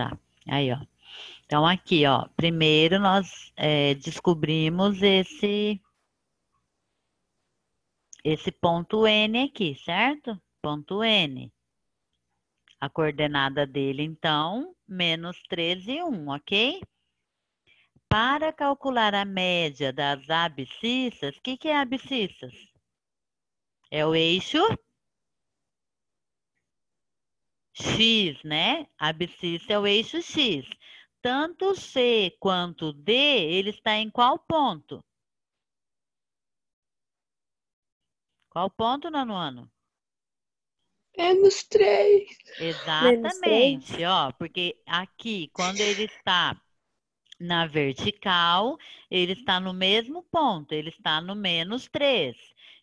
Tá. Aí, ó. Então, aqui, ó. Primeiro nós descobrimos esse ponto N aqui, certo? Ponto N. A coordenada dele, então, menos 13 e 1, ok? Para calcular a média das abscissas, o que é abscissas? É o eixo X, né? Abscissa é o eixo X. Tanto C quanto D, ele está em qual ponto? Qual ponto, nono ano? -3. Exatamente, ó, porque aqui, quando ele está na vertical, ele está no mesmo ponto, ele está no menos 3.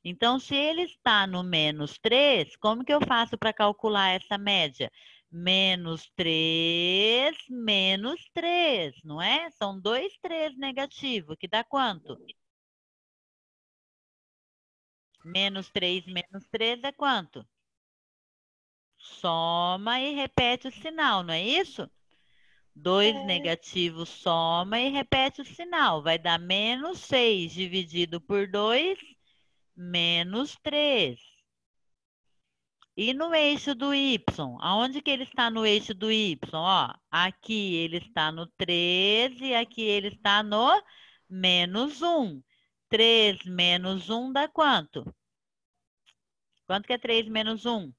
Então, se ele está no menos 3, como que eu faço para calcular essa média? Menos 3 menos 3, não é? São dois 3 negativos, que dá quanto? Menos 3 é quanto? Soma e repete o sinal, não é isso? 2 negativos soma e repete o sinal. Vai dar menos 6 dividido por 2, menos 3. E no eixo do y? Aonde que ele está no eixo do y? Ó, aqui ele está no 13 e aqui ele está no menos 1. 3 menos 1 dá quanto? Quanto que é 3 menos 1?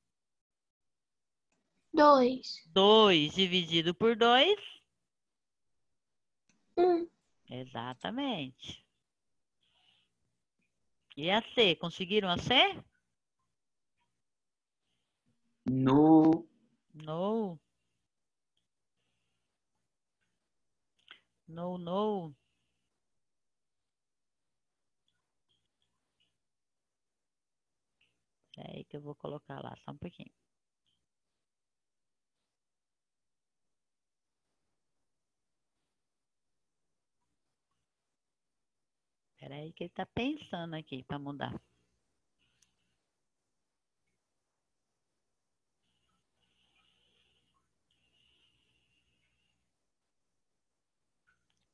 2. 2 dividido por 2? 1. Exatamente. E a C? Conseguiram a C? No. No. No, no. É aí que eu vou colocar lá, só um pouquinho. Espera aí que ele tá pensando aqui para mudar.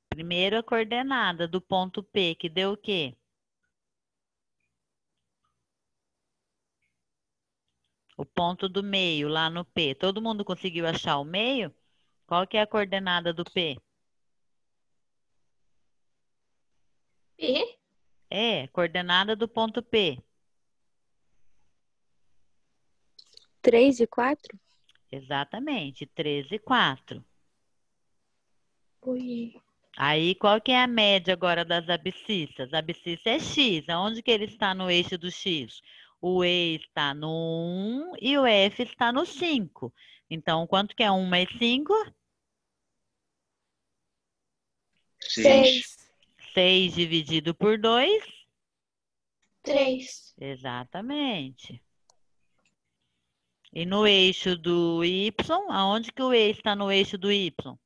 Primeiro a coordenada do ponto P, que deu o quê? O ponto do meio lá no P. Todo mundo conseguiu achar o meio? Qual que é a coordenada do P? P. É, coordenada do ponto P. 3 e 4? Exatamente, 13 e 4. Oi. Aí, qual que é a média agora das abscissas? A abscissa é x. Aonde que ele está no eixo do x? O E está no 1 e o F está no 5. Então, quanto que é 1 mais 5? 6. 6 dividido por 2? 3. Exatamente. E no eixo do y, aonde que o E está no eixo do y?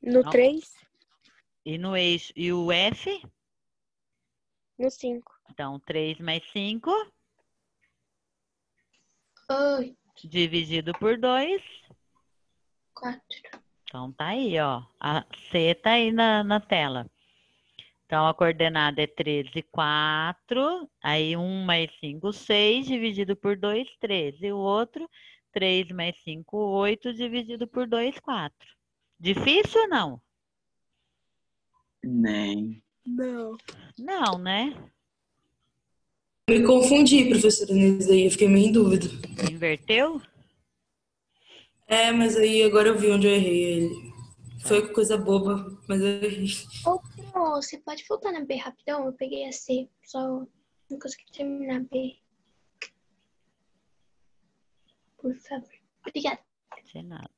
No Não. 3? E no eixo, e o F? No 5. Então, 3 mais 5 8. dividido por 2. 4. Então, tá aí, ó. A C tá aí na tela. Então, a coordenada é 13, 4. Aí, 1 mais 5, 6, dividido por 2, 13. E o outro, 3 mais 5, 8, dividido por 2, 4. Difícil ou não? Nem. Não. Não, né? Me confundi, professora, nisso aí, eu fiquei meio em dúvida. Inverteu? É, mas aí agora eu vi onde eu errei ele. Tá. Foi coisa boba, mas eu errei. Ô, Pro, você pode voltar na B rapidão? Eu peguei a C, só não consegui terminar a B. Por favor. Obrigada. Sem nada.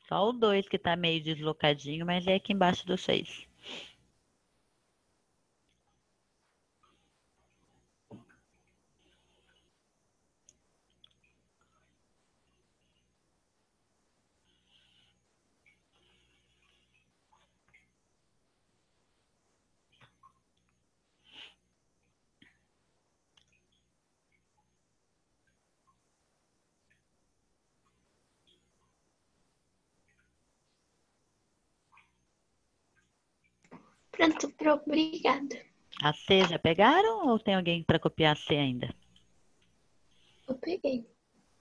Só o 2 que tá meio deslocadinho, mas é aqui embaixo do 6. Pronto, obrigada. A C já pegaram ou tem alguém para copiar a C ainda? Eu peguei.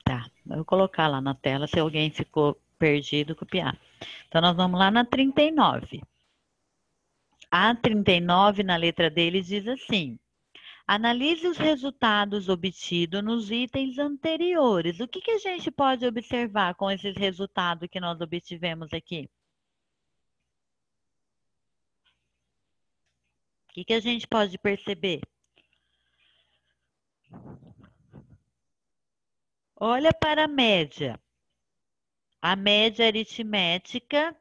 Tá, eu vou colocar lá na tela se alguém ficou perdido, copiar. Então, nós vamos lá na 39. A 39, na letra dele, diz assim: analise os resultados obtidos nos itens anteriores. O que que a gente pode observar com esses resultados que nós obtivemos aqui? O que que a gente pode perceber? Olha para a média. A média aritmética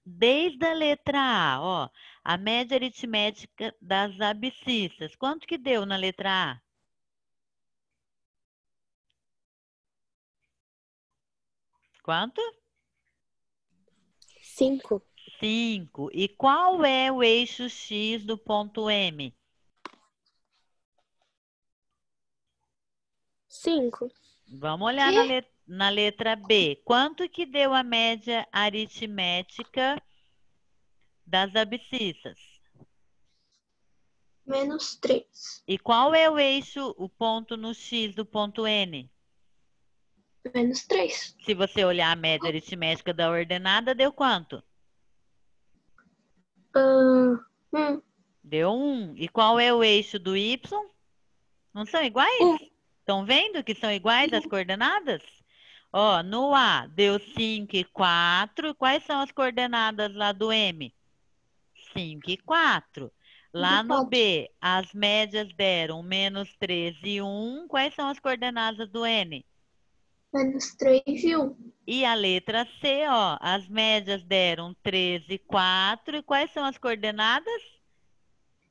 desde a letra A, ó. A média aritmética das abscissas. Quanto que deu na letra A? Quanto? 5. 5. E qual é o eixo X do ponto M? 5. Vamos olhar na letra B. Quanto que deu a média aritmética das abscissas? -3. E qual é o eixo, o ponto no X do ponto N? -3. Se você olhar a média aritmética da ordenada, deu quanto? 1. Deu 1. E qual é o eixo do Y? Não são iguais? Estão vendo que são iguais as coordenadas? Ó, no A deu 5 e 4. Quais são as coordenadas lá do M? 5 e 4. Lá no B, as médias deram -3 e 1. Quais são as coordenadas do N? -3 e 1. E a letra C, ó, as médias deram 3 e 4. E quais são as coordenadas?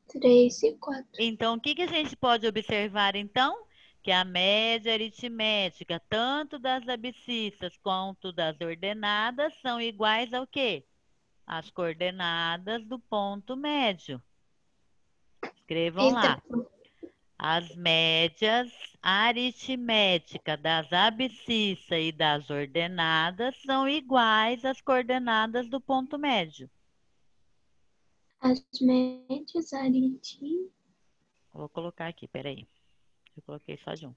3 e 4. Então, o que que a gente pode observar, então? Que a média aritmética, tanto das abscissas quanto das ordenadas, são iguais ao quê? As coordenadas do ponto médio. Escrevam lá. As médias aritméticas das abscissas e das ordenadas são iguais às coordenadas do ponto médio. As médias aritméticas. Vou colocar aqui, peraí. Eu coloquei só de um.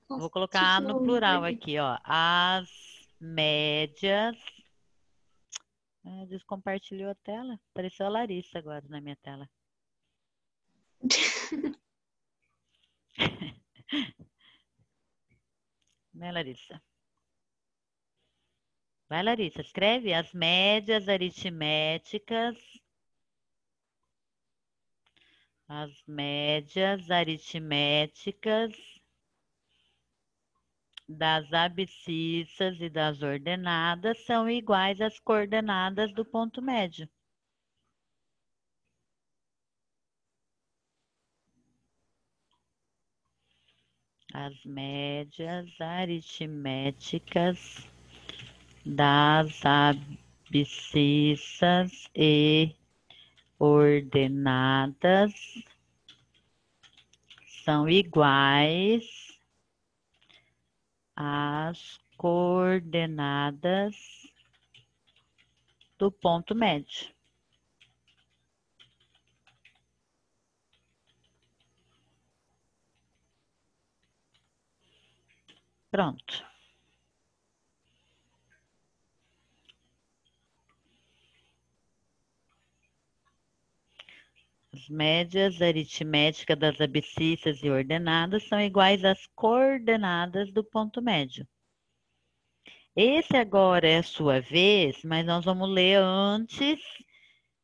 Vou colocar no plural aqui, ó. As médias. Descompartilhou a tela. Apareceu a Larissa agora na minha tela. Né, Larissa? Vai, Larissa, escreve as médias aritméticas. As médias aritméticas das abscissas e das ordenadas são iguais às coordenadas do ponto médio. As médias aritméticas das abscissas e ordenadas são iguais às coordenadas do ponto médio. Pronto. As médias aritméticas das abscissas e ordenadas são iguais às coordenadas do ponto médio. Esse agora é a sua vez, mas nós vamos ler antes,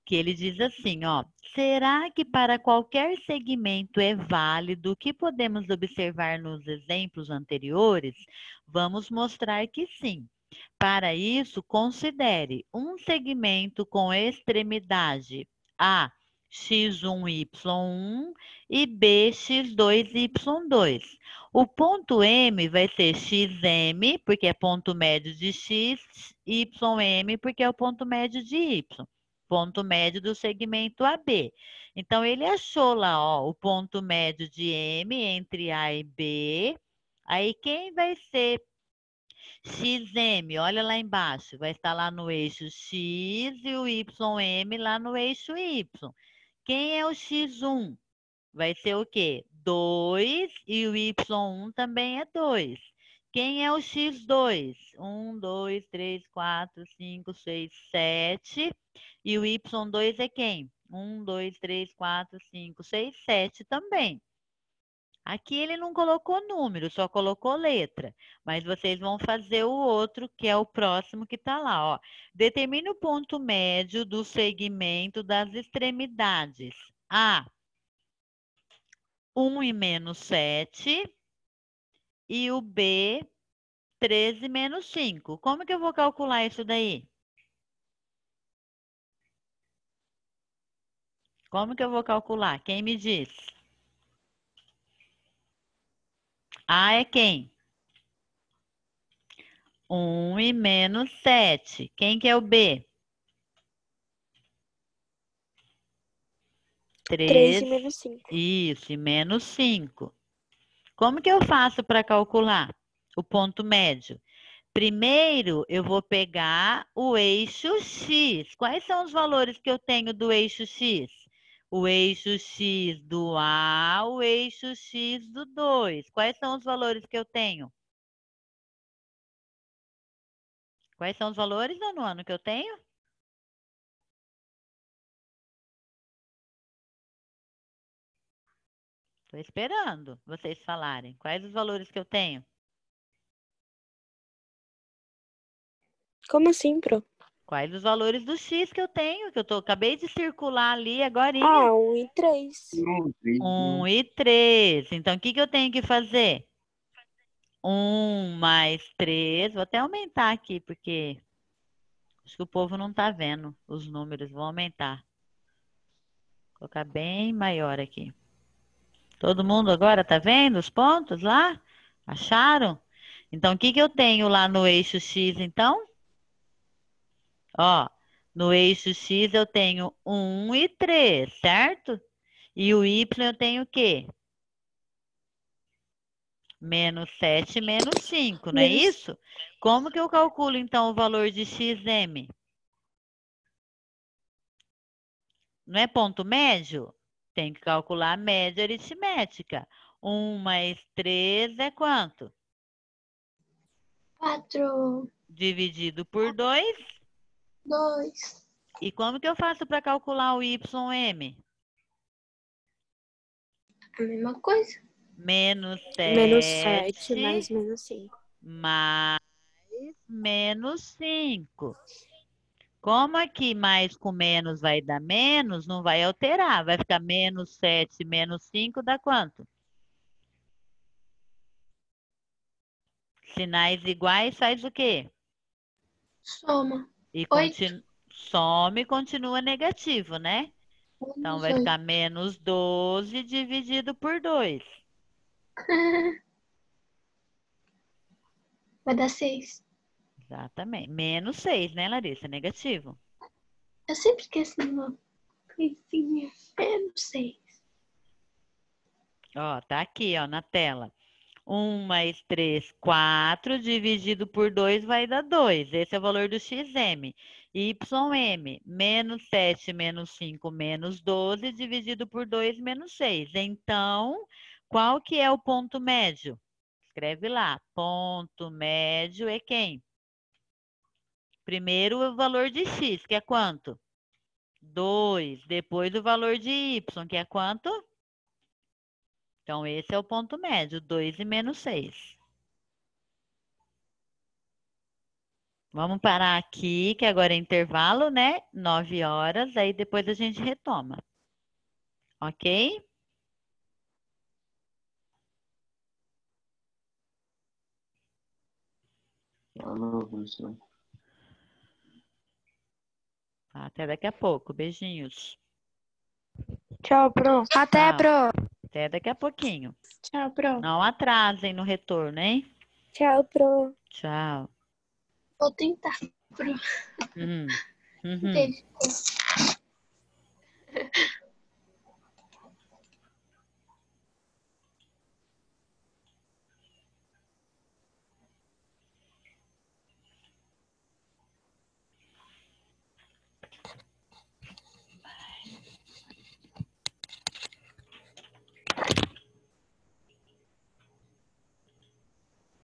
que ele diz assim, ó. Será que para qualquer segmento é válido o que podemos observar nos exemplos anteriores? Vamos mostrar que sim. Para isso, considere um segmento com extremidade A, x1, y1 e b, x2, y2. O ponto M vai ser xm, porque é ponto médio de x, ym, porque é o ponto médio de y. Ponto médio do segmento AB. Então, ele achou lá, ó, o ponto médio de M entre A e B. Aí, quem vai ser XM? Olha lá embaixo, vai estar lá no eixo X e o YM lá no eixo Y. Quem é o x1? Vai ser o quê? 2 e o y1 também é 2. Quem é o x2? 1, 2, 3, 4, 5, 6, 7. E o y2 é quem? 1, 2, 3, 4, 5, 6, 7 também. Aqui ele não colocou número, só colocou letra. Mas vocês vão fazer o outro, que é o próximo que está lá, ó. Determine o ponto médio do segmento das extremidades. A, 1 e menos 7. E o B, 13 menos 5. Como que eu vou calcular isso daí? Como que eu vou calcular? Quem me diz? A é quem? 1 e menos 7. Quem que é o B? 3 3. e menos 5. Isso, e menos 5. Como que eu faço para calcular o ponto médio? Primeiro, eu vou pegar o eixo X. Quais são os valores que eu tenho do eixo X? O eixo X do A, o eixo X do 2. Quais são os valores que eu tenho? Quais são os valores, Anuano, que eu tenho? Estou esperando vocês falarem. Quais os valores que eu tenho? Como assim, Pro? Quais os valores do X que eu tenho? Que acabei de circular ali agorinha. Ah, 1 e 3. 1 e 3. Então, o que eu tenho que fazer? 1 mais 3. Vou até aumentar aqui, porque acho que o povo não está vendo os números. Vou aumentar. Vou colocar bem maior aqui. Todo mundo agora está vendo os pontos lá? Acharam? Então, o que eu tenho lá no eixo X, então? Ó, no eixo X eu tenho 1 e 3, certo? E o Y eu tenho o quê? Menos 7, menos 5, não é isso? Como que eu calculo, então, o valor de XM? Não é ponto médio? Tem que calcular a média aritmética. 1 mais 3 é quanto? 4, Dividido por 2. 2. E como que eu faço para calcular o YM? A mesma coisa. Menos Menos 7 7 mais menos 5. mais menos 5. Como aqui mais com menos vai dar menos, não vai alterar. Vai ficar menos 7 menos 5 dá quanto? Sinais iguais faz o quê? Soma. E 8. soma e continua negativo, né? Então, Menos vai 8. ficar menos 12 dividido por 2. Vai dar 6. Exatamente. Menos 6, né, Larissa? Negativo. Eu sempre esqueço de uma coisinha. Menos 6. Ó, tá aqui, ó, na tela. 1 mais 3, 4, dividido por 2 vai dar 2. Esse é o valor do XM. YM, menos 7, menos 5, menos 12, dividido por 2, menos 6. Então, qual que é o ponto médio? Escreve lá. Ponto médio é quem? Primeiro o valor de X, que é quanto? 2. Depois o valor de Y, que é quanto? Então, esse é o ponto médio, 2 e menos 6. Vamos parar aqui, que agora é intervalo, né? 9 horas, aí depois a gente retoma. Ok? Falou, professor. Até daqui a pouco. Beijinhos. Tchau, Pro. Até, Tchau. Pro. Até daqui a pouquinho. Tchau, Pro. Não atrasem no retorno, hein? Tchau, Pro. Tchau. Vou tentar, Pro. Uhum. Uhum. Beijo.